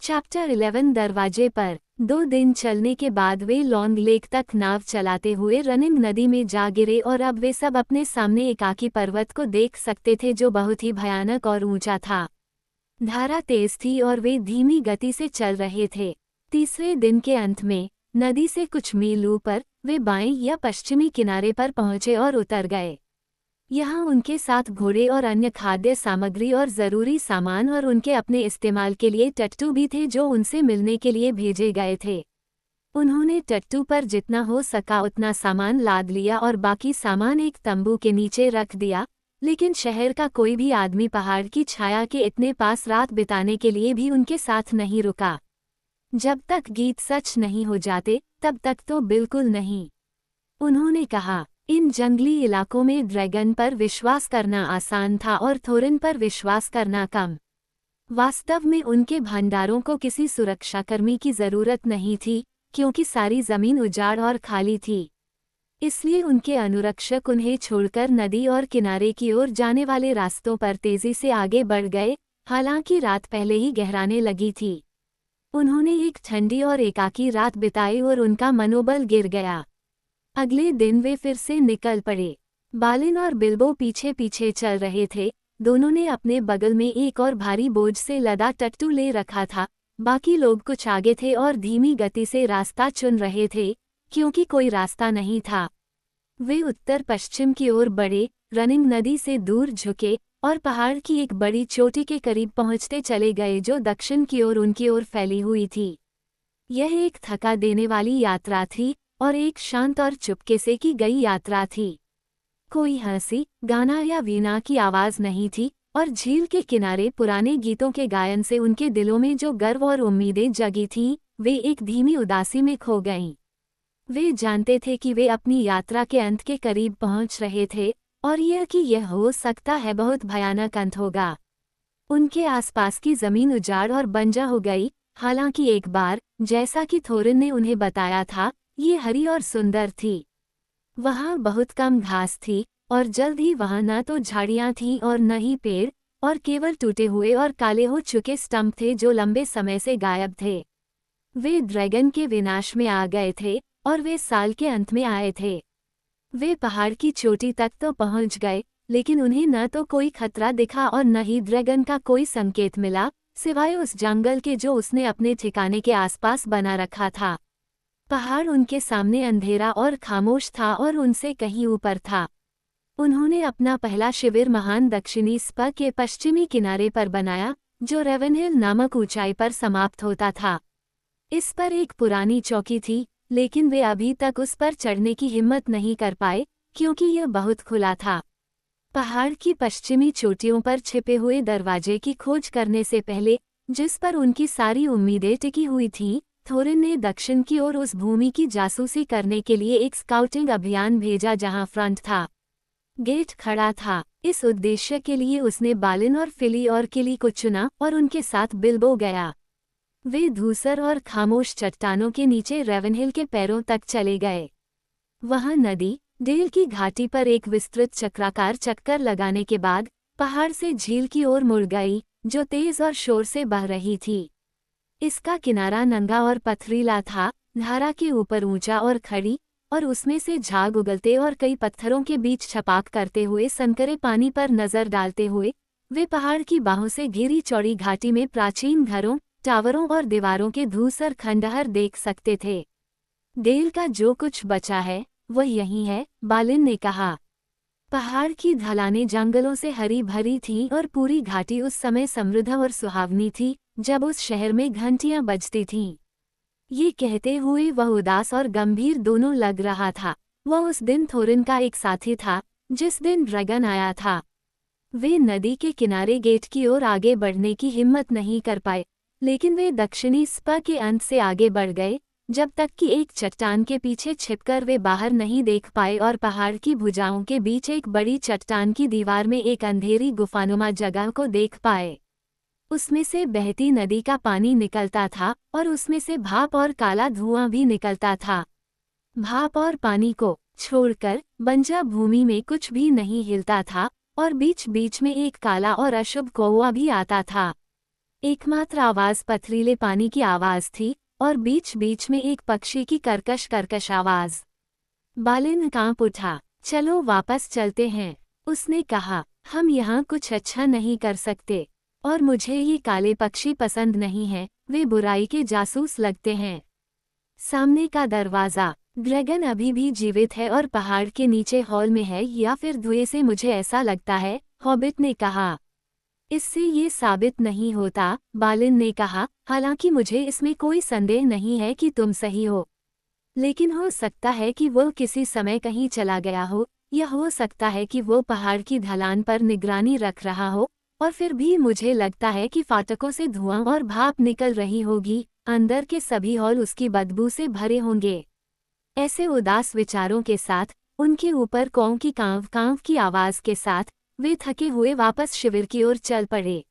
Chapter 11 दरवाजे पर। 2 दिन चलने के बाद वे लॉन्ग लेक तक नाव चलाते हुए रनिंग नदी में जा गिरे और अब वे सब अपने सामने एकाकी पर्वत को देख सकते थे जो बहुत ही भयानक और ऊंचा था। धारा तेज थी और वे धीमी गति से चल रहे थे। तीसरे दिन के अंत में नदी से कुछ मील ऊपर वे बाएं या पश्चिमी किनारे पर पहुंचे और उतर गए। यहाँ उनके साथ घोड़े और अन्य खाद्य सामग्री और ज़रूरी सामान और उनके अपने इस्तेमाल के लिए टट्टू भी थे जो उनसे मिलने के लिए भेजे गए थे। उन्होंने टट्टू पर जितना हो सका उतना सामान लाद लिया और बाकी सामान एक तंबू के नीचे रख दिया, लेकिन शहर का कोई भी आदमी पहाड़ की छाया के इतने पास रात बिताने के लिए भी उनके साथ नहीं रुका। जब तक गीत सच नहीं हो जाते तब तक तो बिल्कुल नहीं, उन्होंने कहा। इन जंगली इलाकों में ड्रैगन पर विश्वास करना आसान था और थोरिन पर विश्वास करना कम। वास्तव में उनके भंडारों को किसी सुरक्षाकर्मी की जरूरत नहीं थी क्योंकि सारी जमीन उजाड़ और खाली थी। इसलिए उनके अनुरक्षक उन्हें छोड़कर नदी और किनारे की ओर जाने वाले रास्तों पर तेजी से आगे बढ़ गए, हालांकि रात पहले ही गहराने लगी थी। उन्होंने एक ठंडी और एकाकी रात बिताई और उनका मनोबल गिर गया। अगले दिन वे फिर से निकल पड़े। बालिन और बिल्बो पीछे पीछे चल रहे थे। दोनों ने अपने बगल में एक और भारी बोझ से लदा टट्टू ले रखा था। बाकी लोग कुछ आगे थे और धीमी गति से रास्ता चुन रहे थे क्योंकि कोई रास्ता नहीं था। वे उत्तर पश्चिम की ओर बढ़े, रनिंग नदी से दूर झुके और पहाड़ की एक बड़ी चोटी के करीब पहुंचते चले गए जो दक्षिण की ओर उनकी ओर फैली हुई थी। यह एक थका देने वाली यात्रा थी और एक शांत और चुपके से की गई यात्रा थी। कोई हंसी, गाना या वीणा की आवाज नहीं थी और झील के किनारे पुराने गीतों के गायन से उनके दिलों में जो गर्व और उम्मीदें जगी थीं, वे एक धीमी उदासी में खो गईं। वे जानते थे कि वे अपनी यात्रा के अंत के करीब पहुंच रहे थे और यह हो सकता है बहुत भयानक अंत होगा। उनके आसपास की जमीन उजाड़ और बंजर हो गई, हालांकि एक बार, जैसा कि थोरिन ने उन्हें बताया था, ये हरी और सुंदर थी। वहाँ बहुत कम घास थी और जल्द ही वहाँ न तो झाड़ियाँ थीं और न ही पेड़, और केवल टूटे हुए और काले हो चुके स्टंप थे जो लंबे समय से गायब थे। वे ड्रैगन के विनाश में आ गए थे और वे साल के अंत में आए थे। वे पहाड़ की चोटी तक तो पहुँच गए, लेकिन उन्हें न तो कोई खतरा दिखा और न ही ड्रैगन का कोई संकेत मिला, सिवाय उस जंगल के जो उसने अपने ठिकाने के आसपास बना रखा था। पहाड़ उनके सामने अंधेरा और खामोश था और उनसे कहीं ऊपर था। उन्होंने अपना पहला शिविर महान दक्षिणी स्पा के पश्चिमी किनारे पर बनाया, जो रेवनहिल नामक ऊंचाई पर समाप्त होता था। इस पर एक पुरानी चौकी थी, लेकिन वे अभी तक उस पर चढ़ने की हिम्मत नहीं कर पाए क्योंकि यह बहुत खुला था। पहाड़ की पश्चिमी चोटियों पर छिपे हुए दरवाजे की खोज करने से पहले, जिस पर उनकी सारी उम्मीदें टिकी हुई थीं, थोरिन ने दक्षिण की ओर उस भूमि की जासूसी करने के लिए एक स्काउटिंग अभियान भेजा जहां फ्रंट था। गेट खड़ा था। इस उद्देश्य के लिए उसने बालिन और फिली और किली को चुना और उनके साथ बिल्बो गया। वे धूसर और खामोश चट्टानों के नीचे रेवनहिल के पैरों तक चले गए। वहां नदी, डेल की घाटी पर एक विस्तृत चक्राकार चक्कर लगाने के बाद पहाड़ से झील की ओर मुड़ गई, जो तेज और शोर से बह रही थी। इसका किनारा नंगा और पथरीला था, धारा के ऊपर ऊंचा और खड़ी, और उसमें से झाग उगलते और कई पत्थरों के बीच छपाक करते हुए सनकरे पानी पर नजर डालते हुए वे पहाड़ की बाहों से घिरी चौड़ी घाटी में प्राचीन घरों, टावरों और दीवारों के धूसर खंडहर देख सकते थे। डेल का जो कुछ बचा है वह यही है, बालिन ने कहा। पहाड़ की ढलानें जंगलों से हरी भरी थीं और पूरी घाटी उस समय समृद्ध और सुहावनी थी जब उस शहर में घंटियां बजती थीं। ये कहते हुए वह उदास और गंभीर दोनों लग रहा था। वह उस दिन थोरिन का एक साथी था जिस दिन ड्रैगन आया था। वे नदी के किनारे गेट की ओर आगे बढ़ने की हिम्मत नहीं कर पाए, लेकिन वे दक्षिणी स्पा के अंत से आगे बढ़ गए, जब तक कि एक चट्टान के पीछे छिपकर वे बाहर नहीं देख पाए और पहाड़ की भुजाओं के बीच एक बड़ी चट्टान की दीवार में एक अंधेरी गुफानुमा जगह को देख पाए। उसमें से बहती नदी का पानी निकलता था और उसमें से भाप और काला धुआं भी निकलता था। भाप और पानी को छोड़कर बंजर भूमि में कुछ भी नहीं हिलता था और बीच बीच में एक काला और अशुभ कौवा भी आता था। एकमात्र आवाज पथरीले पानी की आवाज थी और बीच बीच में एक पक्षी की कर्कश कर्कश आवाज। बालिन कांप उठा। चलो वापस चलते हैं, उसने कहा। हम यहाँ कुछ अच्छा नहीं कर सकते, और मुझे ये काले पक्षी पसंद नहीं हैं, वे बुराई के जासूस लगते हैं। सामने का दरवाज़ा। ड्रैगन अभी भी जीवित है और पहाड़ के नीचे हॉल में है, या फिर धुएं से मुझे ऐसा लगता है, हॉबिट ने कहा। इससे ये साबित नहीं होता, बालिन ने कहा, हालांकि मुझे इसमें कोई संदेह नहीं है कि तुम सही हो। लेकिन हो सकता है कि वो किसी समय कहीं चला गया हो, या हो सकता है कि वो पहाड़ की ढलान पर निगरानी रख रहा हो, और फिर भी मुझे लगता है कि फाटकों से धुआं और भाप निकल रही होगी, अंदर के सभी हॉल उसकी बदबू से भरे होंगे। ऐसे उदास विचारों के साथ, उनके ऊपर कौं की कांव कांव की आवाज के साथ, वे थके हुए वापस शिविर की ओर चल पड़े।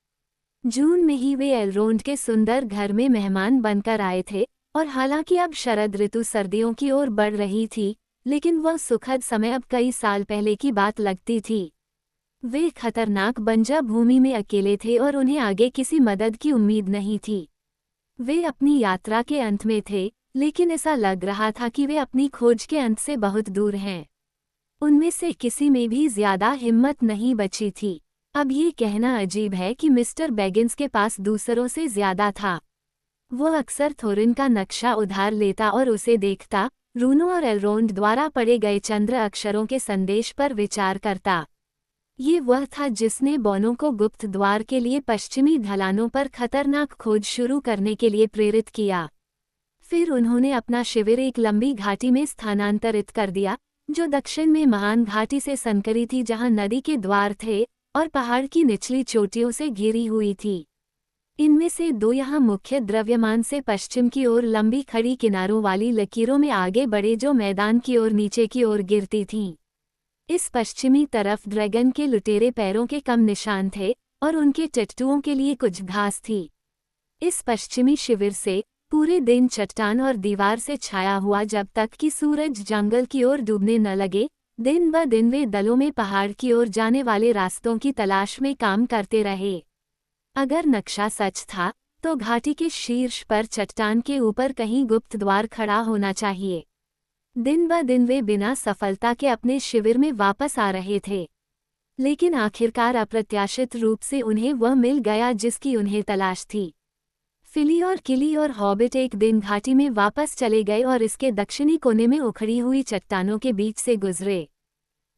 जून में ही वे एल्रोंड के सुंदर घर में मेहमान बनकर आए थे, और हालांकि अब शरद ऋतु सर्दियों की ओर बढ़ रही थी, लेकिन वह सुखद समय अब कई साल पहले की बात लगती थी। वे खतरनाक बंजर भूमि में अकेले थे और उन्हें आगे किसी मदद की उम्मीद नहीं थी। वे अपनी यात्रा के अंत में थे, लेकिन ऐसा लग रहा था कि वे अपनी खोज के अंत से बहुत दूर हैं। उनमें से किसी में भी ज्यादा हिम्मत नहीं बची थी। अब ये कहना अजीब है कि मिस्टर बैगिंस के पास दूसरों से ज्यादा था। वो अक्सर थोरिन का नक्शा उधार लेता और उसे देखता, रूनो और एल्रोंड द्वारा पढ़े गए चंद्र अक्षरों के संदेश पर विचार करता। ये वह था जिसने बॉनो को गुप्त द्वार के लिए पश्चिमी ढलानों पर खतरनाक खोज शुरू करने के लिए प्रेरित किया। फिर उन्होंने अपना शिविर एक लंबी घाटी में स्थानांतरित कर दिया, जो दक्षिण में महान घाटी से सनकरी थी, जहां नदी के द्वार थे और पहाड़ की निचली चोटियों से घिरी हुई थी। इनमें से दो यहाँ मुख्य द्रव्यमान से पश्चिम की ओर लंबी खड़ी किनारों वाली लकीरों में आगे बढ़े, जो मैदान की ओर नीचे की ओर गिरती थीं। इस पश्चिमी तरफ ड्रैगन के लुटेरे पैरों के कम निशान थे, और उनके टट्टुओं के लिए कुछ घास थी। इस पश्चिमी शिविर से पूरे दिन चट्टान और दीवार से छाया हुआ जब तक कि सूरज जंगल की ओर डूबने न लगे। दिन ब दिन वे दलों में पहाड़ की ओर जाने वाले रास्तों की तलाश में काम करते रहे। अगर नक्शा सच था, तो घाटी के शीर्ष पर चट्टान के ऊपर कहीं गुप्त द्वार खड़ा होना चाहिए। दिन ब दिन वे बिना सफलता के अपने शिविर में वापस आ रहे थे, लेकिन आखिरकार अप्रत्याशित रूप से उन्हें वह मिल गया जिसकी उन्हें तलाश थी। फिली और किली और हॉबिट एक दिन घाटी में वापस चले गए और इसके दक्षिणी कोने में उखड़ी हुई चट्टानों के बीच से गुजरे।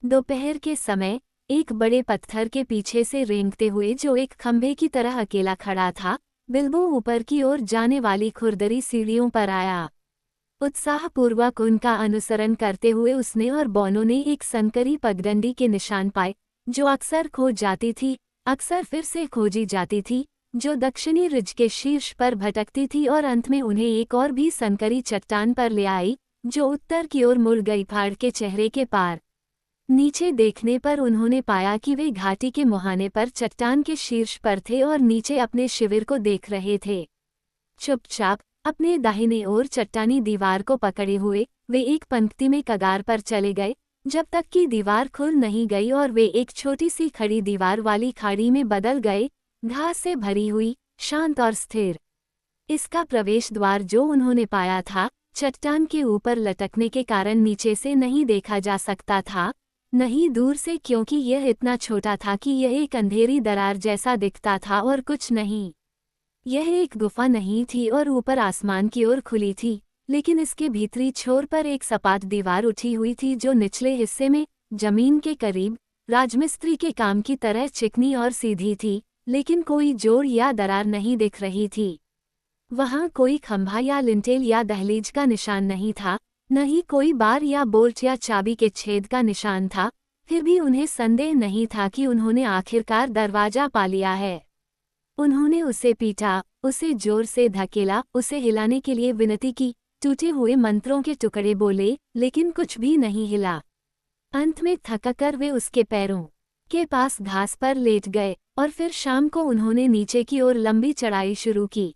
दोपहर के समय एक बड़े पत्थर के पीछे से रेंगते हुए, जो एक खंभे की तरह अकेला खड़ा था, बिल्बो ऊपर की ओर जाने वाली खुरदरी सीढ़ियों पर आया। उत्साहपूर्वक उनका अनुसरण करते हुए उसने और बॉनो ने एक संकरी पगडंडी के निशान पाए, जो अक्सर खो जाती थी, अक्सर फिर से खोजी जाती थी, जो दक्षिणी रिज के शीर्ष पर भटकती थी और अंत में उन्हें एक और भी संकरी चट्टान पर ले आई, जो उत्तर की ओर मुड़ गई। पहाड़ के चेहरे के पार नीचे देखने पर उन्होंने पाया कि वे घाटी के मुहाने पर चट्टान के शीर्ष पर थे और नीचे अपने शिविर को देख रहे थे। चुपचाप अपने दाहिने ओर चट्टानी दीवार को पकड़े हुए वे एक पंक्ति में कगार पर चले गए, जब तक कि दीवार खुल नहीं गई और वे एक छोटी सी खड़ी दीवार वाली खाड़ी में बदल गए, घास से भरी हुई, शांत और स्थिर। इसका प्रवेश द्वार जो उन्होंने पाया था, चट्टान के ऊपर लटकने के कारण नीचे से नहीं देखा जा सकता था, नहीं दूर से, क्योंकि यह इतना छोटा था कि यह एक अंधेरी दरार जैसा दिखता था और कुछ नहीं। यह एक गुफा नहीं थी और ऊपर आसमान की ओर खुली थी, लेकिन इसके भीतरी छोर पर एक सपाट दीवार उठी हुई थी, जो निचले हिस्से में जमीन के करीब राजमिस्त्री के काम की तरह चिकनी और सीधी थी, लेकिन कोई जोड़ या दरार नहीं दिख रही थी। वहां कोई खंभा या लिंटेल या दहलीज का निशान नहीं था, न ही कोई बार या बोल्ट या चाबी के छेद का निशान था। फिर भी उन्हें संदेह नहीं था कि उन्होंने आखिरकार दरवाजा पा लिया है। उन्होंने उसे पीटा, उसे जोर से धकेला, उसे हिलाने के लिए विनती की, टूटे हुए मंत्रों के टुकड़े बोले, लेकिन कुछ भी नहीं हिला। अंत में थककर वे उसके पैरों के पास घास पर लेट गए और फिर शाम को उन्होंने नीचे की ओर लंबी चढ़ाई शुरू की।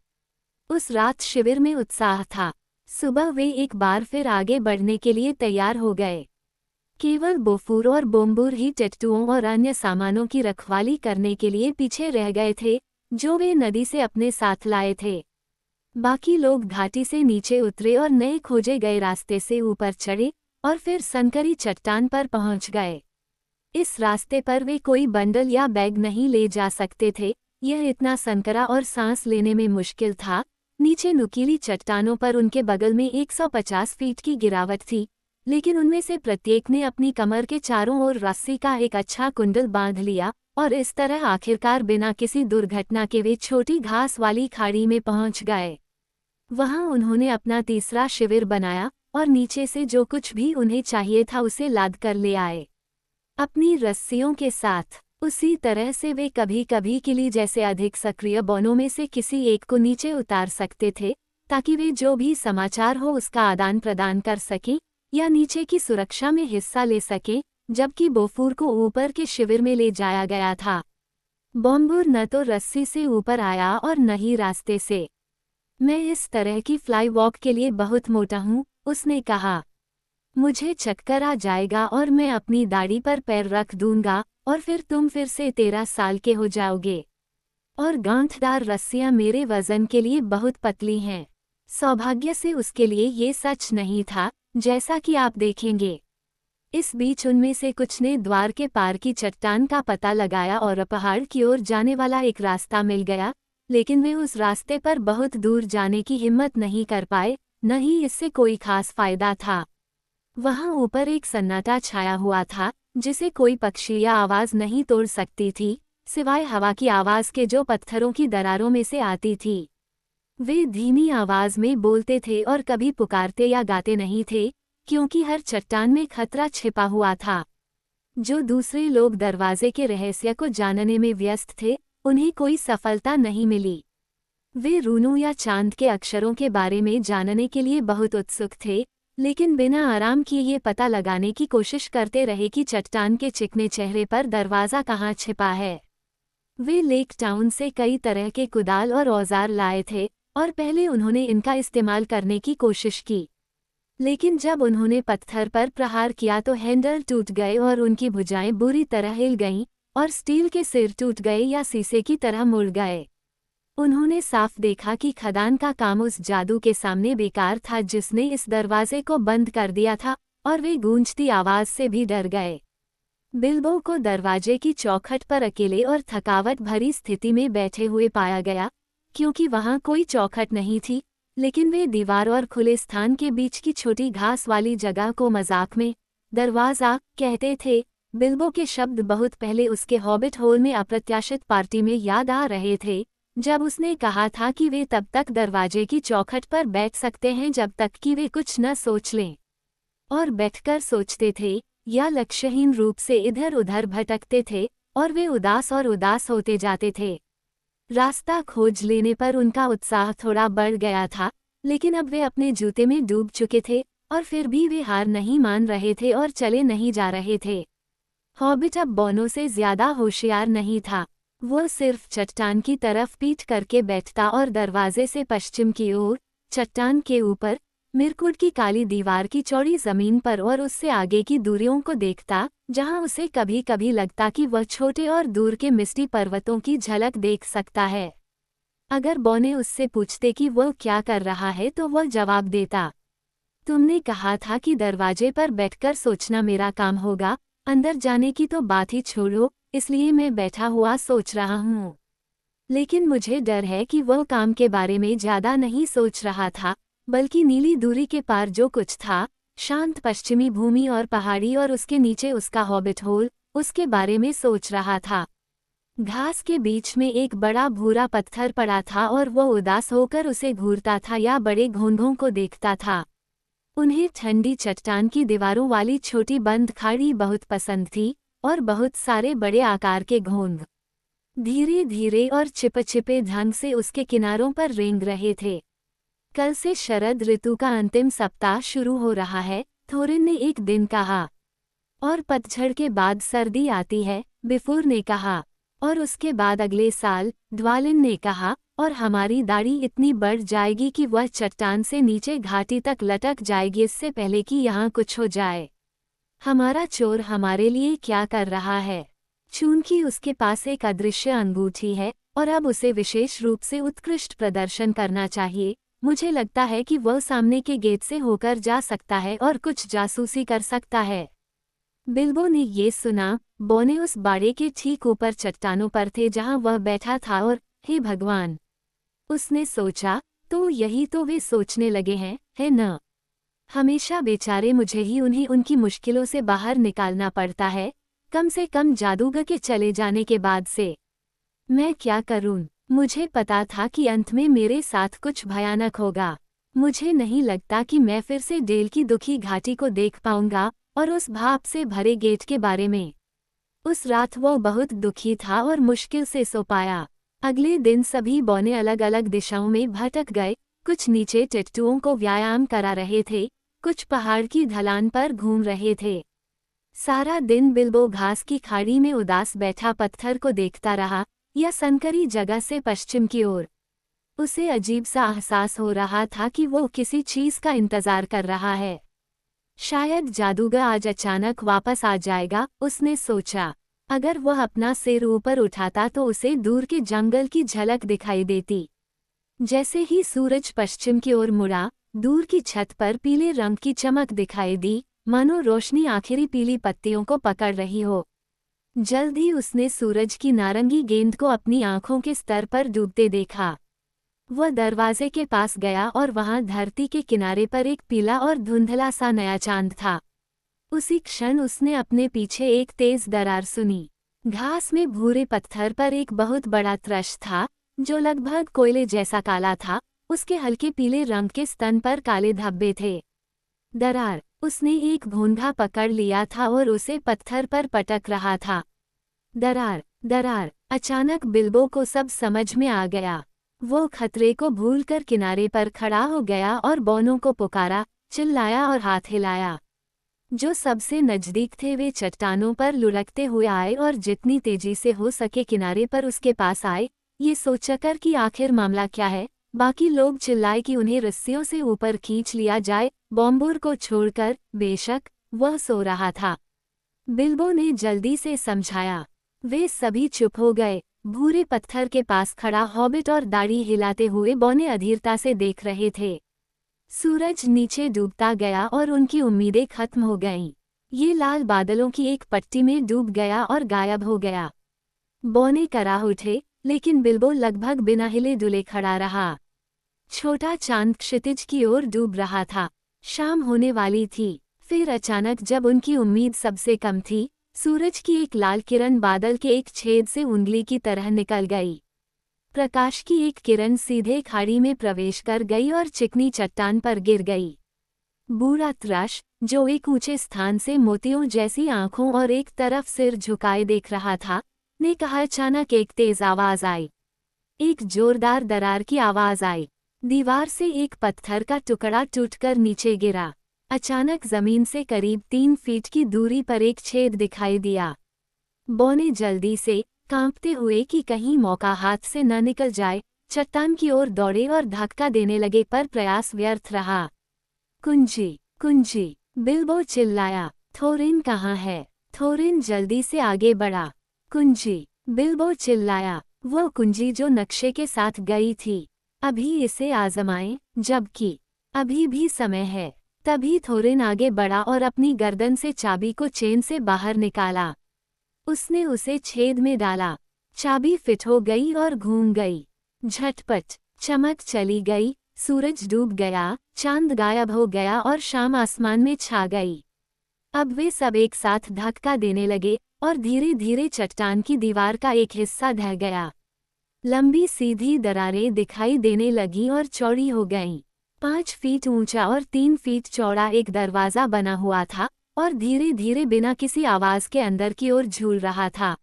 उस रात शिविर में उत्साह था। सुबह वे एक बार फिर आगे बढ़ने के लिए तैयार हो गए। केवल बोफूर और बोम्बूर ही टट्टुओं और अन्य सामानों की रखवाली करने के लिए पीछे रह गए थे, जो वे नदी से अपने साथ लाए थे। बाकी लोग घाटी से नीचे उतरे और नए खोजे गए रास्ते से ऊपर चढ़े और फिर संकरी चट्टान पर पहुंच गए। इस रास्ते पर वे कोई बंडल या बैग नहीं ले जा सकते थे, यह इतना संकरा और सांस लेने में मुश्किल था। नीचे नुकीली चट्टानों पर उनके बगल में 150 फीट की गिरावट थी, लेकिन उनमें से प्रत्येक ने अपनी कमर के चारों ओर रस्सी का एक अच्छा कुंडल बांध लिया और इस तरह आखिरकार बिना किसी दुर्घटना के वे छोटी घास वाली खाड़ी में पहुंच गए। वहां उन्होंने अपना तीसरा शिविर बनाया और नीचे से जो कुछ भी उन्हें चाहिए था उसे लाद कर ले आए, अपनी रस्सियों के साथ। उसी तरह से वे कभी कभी किली जैसे अधिक सक्रिय बौनों में से किसी एक को नीचे उतार सकते थे, ताकि वे जो भी समाचार हो उसका आदान प्रदान कर सकें या नीचे की सुरक्षा में हिस्सा ले सकें, जबकि बोफूर को ऊपर के शिविर में ले जाया गया था। बॉम्बूर न तो रस्सी से ऊपर आया और न ही रास्ते से। मैं इस तरह की फ्लाई वॉक के लिए बहुत मोटा हूँ, उसने कहा। मुझे चक्कर आ जाएगा और मैं अपनी दाढ़ी पर पैर रख दूंगा और फिर तुम फिर से 13 साल के हो जाओगे। और गांठदार रस्सियां मेरे वजन के लिए बहुत पतली हैं। सौभाग्य से उसके लिए ये सच नहीं था, जैसा कि आप देखेंगे। इस बीच उनमें से कुछ ने द्वार के पार की चट्टान का पता लगाया और पहाड़ की ओर जाने वाला एक रास्ता मिल गया, लेकिन वे उस रास्ते पर बहुत दूर जाने की हिम्मत नहीं कर पाए, न ही इससे कोई खास फायदा था। वहां ऊपर एक सन्नाटा छाया हुआ था, जिसे कोई पक्षी या आवाज नहीं तोड़ सकती थी, सिवाय हवा की आवाज के जो पत्थरों की दरारों में से आती थी। वे धीमी आवाज में बोलते थे और कभी पुकारते या गाते नहीं थे, क्योंकि हर चट्टान में खतरा छिपा हुआ था। जो दूसरे लोग दरवाजे के रहस्य को जानने में व्यस्त थे, उन्हें कोई सफलता नहीं मिली। वे रूनू या चांद के अक्षरों के बारे में जानने के लिए बहुत उत्सुक थे, लेकिन बिना आराम किए ये पता लगाने की कोशिश करते रहे कि चट्टान के चिकने चेहरे पर दरवाज़ा कहाँ छिपा है। वे लेक टाउन से कई तरह के कुदाल और औजार लाए थे और पहले उन्होंने इनका इस्तेमाल करने की कोशिश की, लेकिन जब उन्होंने पत्थर पर प्रहार किया तो हैंडल टूट गए और उनकी भुजाएं बुरी तरह हिल गईं और स्टील के सिर टूट गए या शीशे की तरह मुड़ गए। उन्होंने साफ देखा कि खदान का काम उस जादू के सामने बेकार था जिसने इस दरवाजे को बंद कर दिया था, और वे गूंजती आवाज से भी डर गए। बिल्बो को दरवाजे की चौखट पर अकेले और थकावट भरी स्थिति में बैठे हुए पाया गया, क्योंकि वहां कोई चौखट नहीं थी, लेकिन वे दीवार और खुले स्थान के बीच की छोटी घास वाली जगह को मजाक में दरवाज़ा कहते थे। बिल्बो के शब्द बहुत पहले उसके हॉबिट होल में अप्रत्याशित पार्टी में याद आ रहे थे, जब उसने कहा था कि वे तब तक दरवाजे की चौखट पर बैठ सकते हैं जब तक कि वे कुछ न सोच लें। और बैठकर सोचते थे या लक्ष्यहीन रूप से इधर उधर भटकते थे, और वे उदास और उदास होते जाते थे। रास्ता खोज लेने पर उनका उत्साह थोड़ा बढ़ गया था, लेकिन अब वे अपने जूते में डूब चुके थे और फिर भी वे हार नहीं मान रहे थे और चले नहीं जा रहे थे। हॉबिट अब बौनों से ज्यादा होशियार नहीं था। वो सिर्फ चट्टान की तरफ पीठ करके बैठता और दरवाजे से पश्चिम की ओर, चट्टान के ऊपर, मिरकुट की काली दीवार की चौड़ी जमीन पर और उससे आगे की दूरियों को देखता, जहां उसे कभी कभी लगता कि वह छोटे और दूर के मिस्टी पर्वतों की झलक देख सकता है। अगर बौने उससे पूछते कि वह क्या कर रहा है तो वह जवाब देता, तुमने कहा था कि दरवाजे पर बैठकर सोचना मेरा काम होगा, अंदर जाने की तो बात ही छोड़ो, इसलिए मैं बैठा हुआ सोच रहा हूँ। लेकिन मुझे डर है कि वह काम के बारे में ज्यादा नहीं सोच रहा था, बल्कि नीली दूरी के पार जो कुछ था, शांत पश्चिमी भूमि और पहाड़ी और उसके नीचे उसका हॉबिट होल, उसके बारे में सोच रहा था। घास के बीच में एक बड़ा भूरा पत्थर पड़ा था और वह उदास होकर उसे घूरता था या बड़े घोंघों को देखता था। उन्हें ठंडी चट्टान की दीवारों वाली छोटी बंद खाड़ी बहुत पसंद थी और बहुत सारे बड़े आकार के घोंघ धीरे धीरे और चिपचिपे ढंग से उसके किनारों पर रेंग रहे थे। कल से शरद ऋतु का अंतिम सप्ताह शुरू हो रहा है, थोरिन ने एक दिन कहा। और पतझड़ के बाद सर्दी आती है, बिफुर ने कहा। और उसके बाद अगले साल, ड्वालिन ने कहा, और हमारी दाढ़ी इतनी बढ़ जाएगी कि वह चट्टान से नीचे घाटी तक लटक जाएगी इससे पहले कि यहाँ कुछ हो जाए। हमारा चोर हमारे लिए क्या कर रहा है? चूंकि उसके पास एक अदृश्य अंगूठी है और अब उसे विशेष रूप से उत्कृष्ट प्रदर्शन करना चाहिए, मुझे लगता है कि वह सामने के गेट से होकर जा सकता है और कुछ जासूसी कर सकता है। बिल्बो ने ये सुना। बोने उस बाड़े के ठीक ऊपर चट्टानों पर थे जहां वह बैठा था और हे भगवान, उसने सोचा, तो यही तो वे सोचने लगे हैं, है न? हमेशा बेचारे मुझे ही उन्हें उनकी मुश्किलों से बाहर निकालना पड़ता है, कम से कम जादूगर के चले जाने के बाद से। मैं क्या करूं? मुझे पता था कि अंत में मेरे साथ कुछ भयानक होगा। मुझे नहीं लगता कि मैं फिर से डेल की दुखी घाटी को देख पाऊंगा और उस भाप से भरे गेट के बारे में। उस रात वो बहुत दुखी था और मुश्किल से सो पाया। अगले दिन सभी बौने अलग अलग दिशाओं में भटक गए। कुछ नीचे टिट्टुओं को व्यायाम करा रहे थे, कुछ पहाड़ की ढलान पर घूम रहे थे। सारा दिन बिल्बो घास की खाड़ी में उदास बैठा पत्थर को देखता रहा, या संकरी जगह से पश्चिम की ओर। उसे अजीब सा एहसास हो रहा था कि वो किसी चीज का इंतजार कर रहा है। शायद जादूगर आज अचानक वापस आ जाएगा, उसने सोचा। अगर वह अपना सिर ऊपर उठाता तो उसे दूर के जंगल की झलक दिखाई देती। जैसे ही सूरज पश्चिम की ओर मुड़ा, दूर की छत पर पीले रंग की चमक दिखाई दी, मानो रोशनी आखिरी पीली पत्तियों को पकड़ रही हो। जल्द ही उसने सूरज की नारंगी गेंद को अपनी आंखों के स्तर पर डूबते देखा। वह दरवाजे के पास गया और वहां धरती के किनारे पर एक पीला और धुंधला सा नया चांद था। उसी क्षण उसने अपने पीछे एक तेज दरार सुनी। घास में भूरे पत्थर पर एक बहुत बड़ा त्रश था, जो लगभग कोयले जैसा काला था। उसके हल्के पीले रंग के स्तन पर काले धब्बे थे। दरार, उसने एक भोंगा पकड़ लिया था और उसे पत्थर पर पटक रहा था। दरार, दरार, अचानक बिल्बो को सब समझ में आ गया। वो खतरे को भूलकर किनारे पर खड़ा हो गया और बौनों को पुकारा, चिल्लाया और हाथ हिलाया। जो सबसे नजदीक थे वे चट्टानों पर लुढ़कते हुए आए और जितनी तेजी से हो सके किनारे पर उसके पास आए, ये सोचकर कि आखिर मामला क्या है। बाकी लोग चिल्लाए कि उन्हें रस्सियों से ऊपर खींच लिया जाए, बॉम्बूर को छोड़कर। बेशक वह सो रहा था। बिल्बो ने जल्दी से समझाया। वे सभी चुप हो गए। भूरे पत्थर के पास खड़ा हॉबिट और दाढ़ी हिलाते हुए बौने अधीरता से देख रहे थे। सूरज नीचे डूबता गया और उनकी उम्मीदें खत्म हो गईं। ये लाल बादलों की एक पट्टी में डूब गया और गायब हो गया। बौने कराह उठे, लेकिन बिल्बो लगभग बिना हिले डुले खड़ा रहा। छोटा चांद क्षितिज की ओर डूब रहा था। शाम होने वाली थी। फिर अचानक जब उनकी उम्मीद सबसे कम थी, सूरज की एक लाल किरण बादल के एक छेद से उंगली की तरह निकल गई। प्रकाश की एक किरण सीधे खाड़ी में प्रवेश कर गई और चिकनी चट्टान पर गिर गई। बूढ़ा त्रश, जो एक ऊंचे स्थान से मोतियों जैसी आंखों और एक तरफ सिर झुकाए देख रहा था, ने कहा। अचानक एक तेज आवाज आई। एक जोरदार दरार की आवाज आई। दीवार से एक पत्थर का टुकड़ा टूटकर नीचे गिरा। अचानक जमीन से करीब 3 फीट की दूरी पर एक छेद दिखाई दिया। बौने जल्दी से, कांपते हुए कि कहीं मौका हाथ से न निकल जाए, चट्टान की ओर दौड़े और धक्का देने लगे, पर प्रयास व्यर्थ रहा। कुंजी, कुंजी, बिल्बो चिल्लाया। थोरिन कहाँ है? थोरिन जल्दी से आगे बढ़ा। कुंजी, बिल्बो चिल्लाया। वो कुंजी जो नक्शे के साथ गई थी। अभी इसे आजमाएं, जबकि अभी भी समय है। तभी थोरिन आगे बढ़ा और अपनी गर्दन से चाबी को चेन से बाहर निकाला। उसने उसे छेद में डाला। चाबी फिट हो गई और घूम गई। झटपट चमक चली गई, सूरज डूब गया, चांद गायब हो गया और शाम आसमान में छा गई। अब वे सब एक साथ धक्का देने लगे और धीरे धीरे चट्टान की दीवार का एक हिस्सा ढह गया। लंबी सीधी दरारें दिखाई देने लगी और चौड़ी हो गईं। 5 फीट ऊंचा और 3 फीट चौड़ा एक दरवाजा बना हुआ था और धीरे धीरे बिना किसी आवाज के अंदर की ओर झूल रहा था।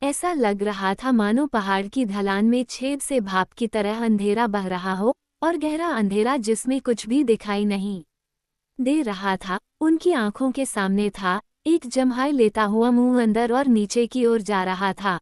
ऐसा लग रहा था मानो पहाड़ की ढलान में छेद से भाप की तरह अंधेरा बह रहा हो, और गहरा अंधेरा जिसमें कुछ भी दिखाई नहीं दे रहा था। उनकी आंखों के सामने था, एक जम्हाई लेता हुआ मुंह अंदर और नीचे की ओर जा रहा था।